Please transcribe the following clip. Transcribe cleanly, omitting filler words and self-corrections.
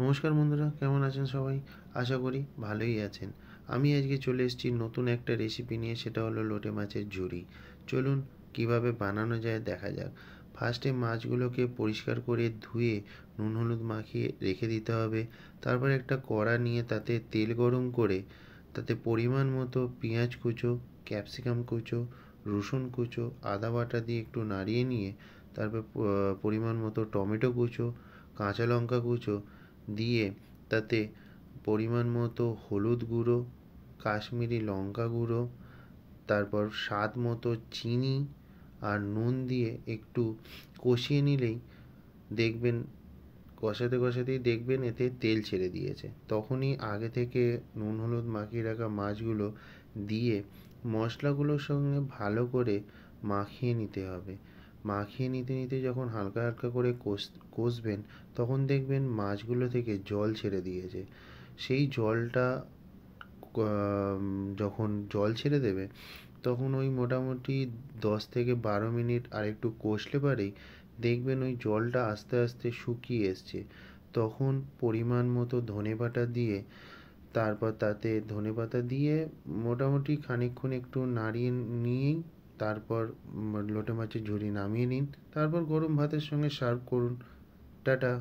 নমস্কার বন্ধুরা, কেমন আছেন সবাই? আশা করি ভালোই আছেন। আমি আজকে চলে এসেছি নতুন একটা রেসিপি নিয়ে, সেটা হলো লোটে মাছের ঝুরি। চলুন কিভাবে বানানো যায় দেখা যাক। ফার্স্টে মাছগুলোকে পরিষ্কার করে ধুয়ে নুন হলুদ মাখিয়ে রেখে দিতে হবে। তারপর একটা কড়া নিয়ে তাতে তেল গরম করে তাতে পরিমাণ মতো পেঁয়াজ কুচো, ক্যাপসিকাম কুচো, রসুন কুচো, আদা বাটা দিয়ে একটু নাড়িয়ে নিয়ে তারপর পরিমাণ মতো টমেটো কুচো, কাঁচা লঙ্কা কুচো দিয়ে তাতে পরিমাণ মতো হলুদ গুঁড়ো, কাশ্মীরি লঙ্কা গুঁড়ো, তারপর স্বাদ মতো চিনি আর নুন দিয়ে একটু কষিয়ে নিলেই দেখবেন, কষাতে কষাতেই দেখবেন এতে তেল ছেড়ে দিয়েছে। তখনই আগে থেকে নুন হলুদ মাখিয়ে রাখা মাছগুলো দিয়ে মশলাগুলোর সঙ্গে ভালো করে মাখিয়ে নিতে হবে। মাখিয়ে নিতে নিতে যখন হালকা হালকা করে কষবেন, তখন দেখবেন মাছগুলো থেকে জল ছেড়ে দিয়েছে। সেই জলটা যখন জল ছেড়ে দেবে, তখন ওই মোটামুটি 10 থেকে 12 মিনিট আর একটু কষলে পারেই দেখবেন ওই জলটা আস্তে আস্তে শুকিয়ে এসছে। তখন পরিমাণ মতো ধনেপাতা দিয়ে, তারপর তাতে ধনেপাতা দিয়ে মোটামুটি খানিকক্ষণ একটু নাড়িয়ে নিয়েই তারপর লোটে মাছের ঝুরি নামিয়ে নিন। তারপর গরম ভাতের সঙ্গে সার্ভ করুন। টাটা।